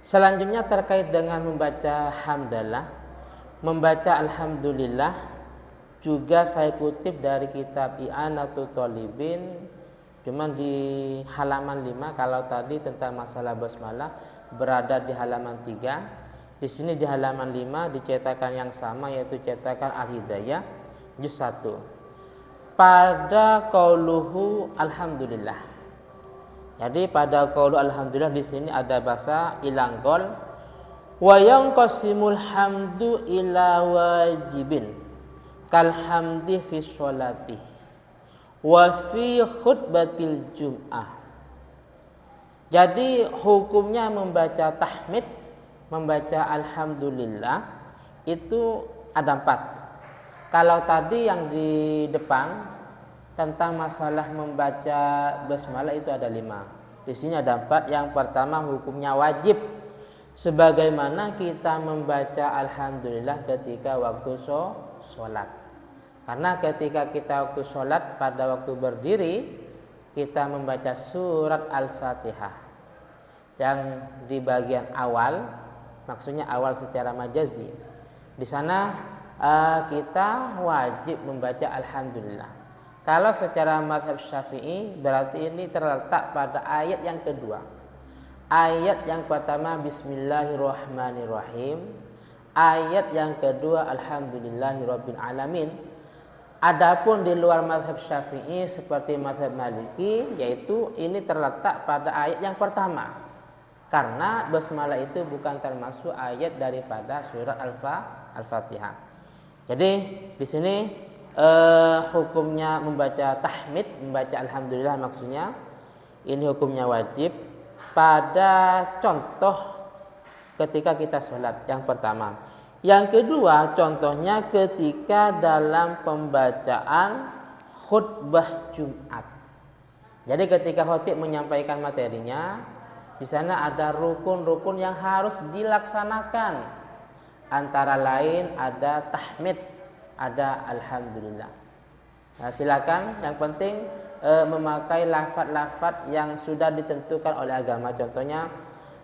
Selanjutnya terkait dengan membaca hamdalah, membaca alhamdulillah juga saya kutip dari kitab I'anatul Thalibin, cuman di halaman 5. Kalau tadi tentang masalah basmalah berada di halaman 3. Di sini di halaman 5 dicetakan yang sama, yaitu cetakan Al-Hidayah juz 1. Pada qauluhu alhamdulillah. Jadi pada qaulu alhamdulillah di sini ada bahasa ilanggol, wa yanqasimul hamdu ila wajibin kal hamdi fi sholati wa fi khutbatil jum'ah. Jadi hukumnya membaca tahmid, membaca alhamdulillah itu ada 4. Kalau tadi yang di depan tentang masalah membaca basmalah itu ada 5. Di sini ada 4. Yang pertama hukumnya wajib, sebagaimana kita membaca alhamdulillah ketika waktu sholat. Karena ketika kita waktu sholat pada waktu berdiri kita membaca surat Al-Fatihah yang di bagian awal, maksudnya awal secara majazi. Di sana kita wajib membaca alhamdulillah. Kalau secara mazhab Syafi'i berarti ini terletak pada ayat yang kedua. Ayat yang pertama Bismillahirrahmanirrahim. Ayat yang kedua Alhamdulillahirabbil alamin. Adapun di luar mazhab Syafi'i seperti mazhab Maliki, yaitu ini terletak pada ayat yang pertama. Karena basmalah itu bukan termasuk ayat daripada surat Al-Fatihah. Jadi di sini hukumnya membaca tahmid, membaca alhamdulillah maksudnya ini hukumnya wajib pada contoh ketika kita sholat yang pertama. Yang kedua contohnya ketika dalam pembacaan khutbah Jumat. Jadi ketika khatib menyampaikan materinya, di sana ada rukun-rukun yang harus dilaksanakan. Antara lain ada tahmid, ada alhamdulillah. Nah, silakan, yang penting memakai lafaz-lafaz yang sudah ditentukan oleh agama. Contohnya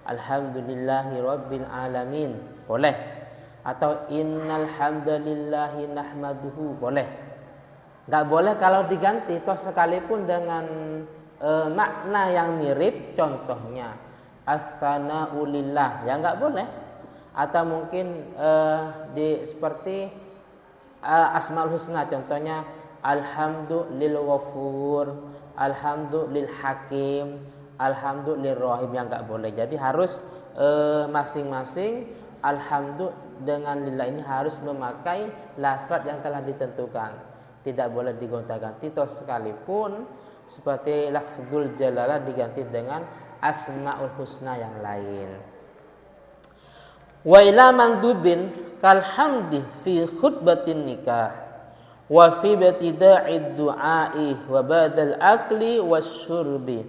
alhamdulillahirabbil alamin boleh, atau innal hamdalillahi nahmaduhu boleh. Enggak boleh kalau diganti toh sekalipun dengan makna yang mirip, contohnya as-sana'u lillah, ya enggak boleh. Atau mungkin seperti Asmaul Husna, contohnya alhamdulil ghafur, alhamdulil hakim, alhamdulil rahim, yang enggak boleh. Jadi harus masing-masing alhamdulillah dengan lillah ini harus memakai lafaz yang telah ditentukan. Tidak boleh digonta-ganti toh sekalipun seperti lafzul jalalah diganti dengan Asmaul Husna yang lain. Wa ila mandubin kal hamdi fi khutbatin nikah wa fi ibtida'id du'a'i wa badal akli wasyurbi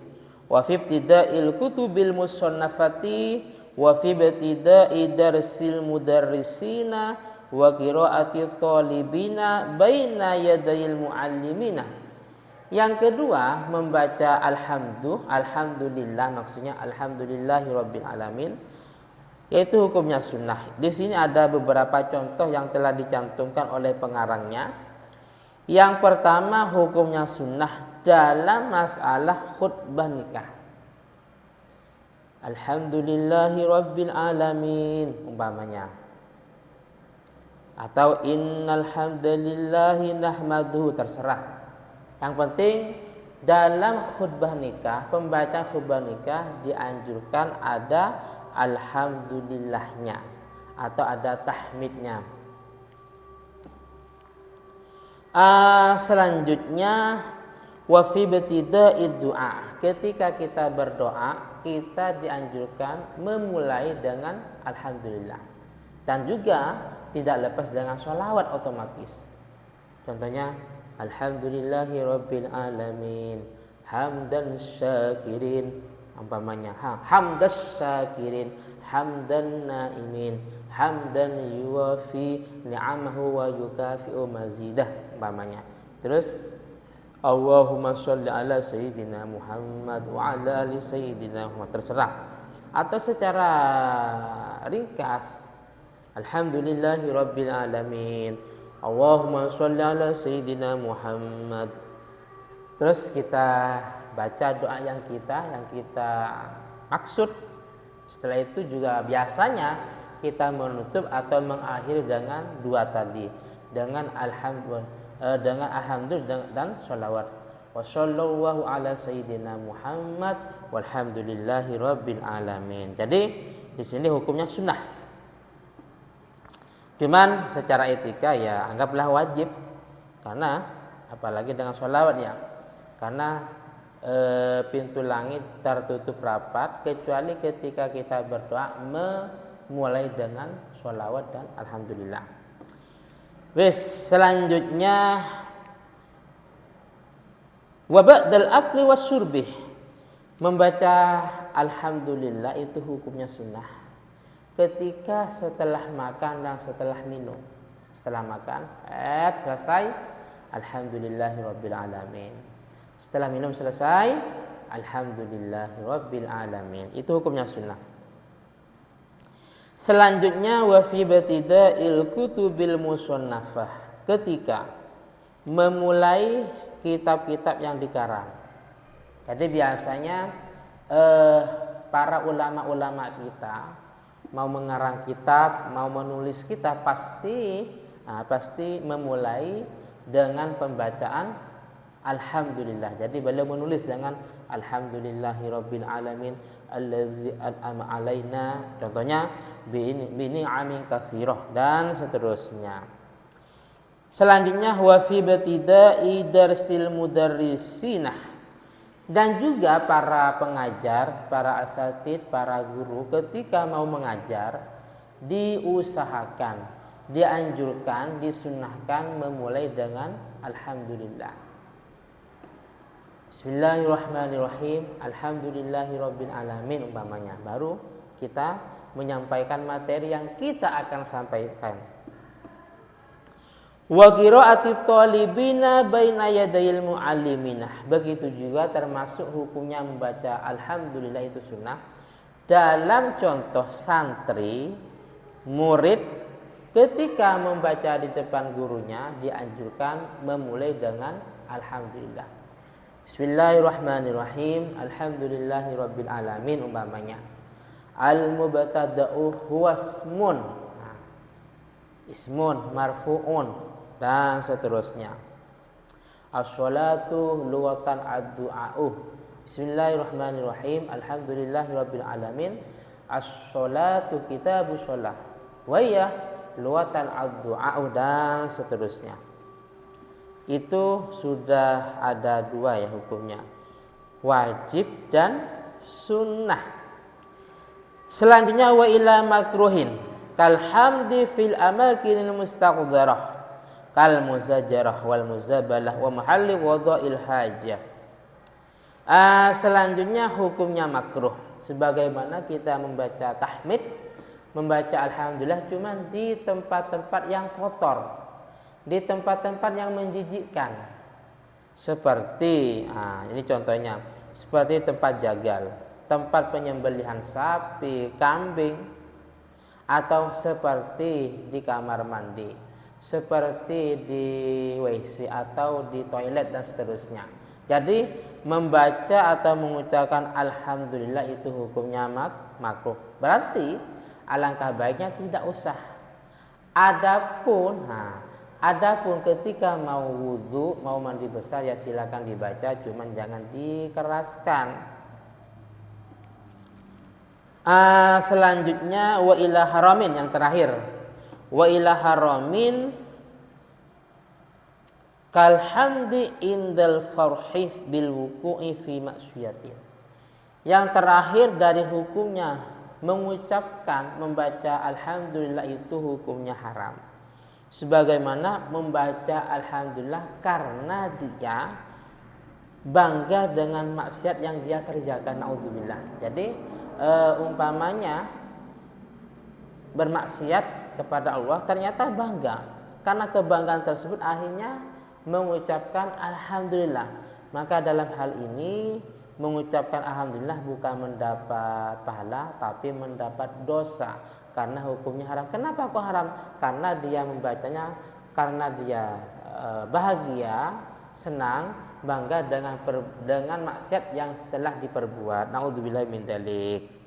wa fi ibtida'il kutubil musannafati wa fi ibtida'i darsil mudarrisina wa qira'ati talibina baina yadayil muallimina. Yang kedua membaca alhamdulillah maksudnya alhamdulillahirabbil alamin, yaitu hukumnya sunnah. Di sini ada beberapa contoh yang telah dicantumkan oleh pengarangnya. Yang pertama hukumnya sunnah dalam masalah khutbah nikah. Alhamdulillahirabbil alamin umpamanya. Atau innal hamdalillahi nahmaduhu, terserah. Yang penting dalam khutbah nikah, pembacaan khutbah nikah dianjurkan ada alhamdulillahnya atau ada tahmidnya. Selanjutnya wa fi ibtida'id du'a, ketika kita berdoa kita dianjurkan memulai dengan alhamdulillah, dan juga tidak lepas dengan sholawat otomatis. Contohnya alhamdulillahirabbil alamin hamdan syakirin, umpamanya hamdas syakirin, hamdan naimin, hamdan yuwafi ni'amahu wa yukafi'u mazidah, umpamanya. Terus Allahumma sholli ala sayyidina Muhammad wa ala ali sayyidina Muhammad, terserah. atau secara ringkas, Alhamdulillahirabbil alamin, Allahumma sholli ala sayyidina Muhammad. Terus kita baca doa yang kita maksud. Setelah itu juga biasanya kita menutup atau mengakhiri dengan dua tadi, dengan alhamdulillah dan sholawat. Wa shallallahu ala sayyidina Muhammad walhamdulillahi rabbil alamin. Jadi di sini hukumnya sunnah. Cuman secara etika ya anggaplah wajib, karena apalagi dengan sholawat ya, karena pintu langit tertutup rapat kecuali ketika kita berdoa memulai dengan sholawat dan alhamdulillah. Selanjutnya wa ba'dal akli wasyurbih, membaca alhamdulillah itu hukumnya sunnah ketika setelah makan dan setelah minum. Setelah makan selesai alhamdulillahirabbil alamin. Setelah minum selesai alhamdulillahirabbil alamin. Itu hukumnya sunnah. Selanjutnya wa fi batida'il kutubil musannafah, ketika memulai kitab-kitab yang dikarang. Jadi biasanya para ulama-ulama kita mau mengarang kitab, mau menulis kitab pasti memulai dengan pembacaan alhamdulillah. Jadi beliau menulis dengan alhamdulillahirabbil alamin alladzi an'ama alaina, contohnya bi ni'amin katsirah dan seterusnya. Selanjutnya wa fi batida'i darsil mudarrisinah, dan juga para pengajar, para asatid, para guru ketika mau mengajar diusahakan, dianjurkan, disunnahkan memulai dengan alhamdulillah. Bismillahirrahmanirrahim, alhamdulillahirabbil alamin umpamanya, baru kita menyampaikan materi yang kita akan sampaikan. Wa qiraati thalibina baina yadayil mualliminah, begitu juga termasuk hukumnya membaca alhamdulillah itu sunnah dalam contoh santri murid ketika membaca di depan gurunya dianjurkan memulai dengan alhamdulillah. Bismillahirrahmanirrahim, alhamdulillahirabbil alamin umpamanya. Al-mubtada'u huwa ismun marfu'un dan seterusnya. As-sholatu lughatan ad-du'a'u. Bismillahirrahmanirrahim, alhamdulillahirabbil alamin. As-sholatu kitabu sholah wa hiya lughatan ad-du'a'u dan seterusnya. Itu sudah ada dua ya hukumnya, wajib dan sunnah. Selanjutnya wa ila makruhin kal hamdi fil amakinil mustaqdarah kal muzajarah wal muzabalah wa mahalli wada'il hajah. Selanjutnya hukumnya makruh, sebagaimana kita membaca tahmid, membaca alhamdulillah cuman di tempat-tempat yang kotor, di tempat-tempat yang menjijikkan, seperti ini contohnya, seperti tempat jagal, tempat penyembelihan sapi, kambing, atau seperti di kamar mandi, seperti di WC atau di toilet dan seterusnya. Jadi membaca atau mengucapkan alhamdulillah itu hukumnya makruh. Berarti alangkah baiknya tidak usah. Adapun ketika mau wudu, mau mandi besar ya silakan dibaca, cuman jangan dikeraskan. Selanjutnya wa ila haramin, yang terakhir. Wa ila haramin kal hamdi indal farhif bil wuqu'i fi maksiatin. Yang terakhir dari hukumnya mengucapkan, membaca alhamdulillah itu hukumnya haram. Sebagaimana membaca alhamdulillah karena dia bangga dengan maksiat yang dia kerjakan, naudzubillah. Jadi umpamanya bermaksiat kepada Allah ternyata bangga, karena kebanggaan tersebut akhirnya mengucapkan alhamdulillah. Maka dalam hal ini mengucapkan alhamdulillah bukan mendapat pahala tapi mendapat dosa karena hukumnya haram. Kenapa kok haram? Karena dia membacanya karena dia bahagia, senang, bangga dengan maksiat yang telah diperbuat. Naudzubillah min dzalik.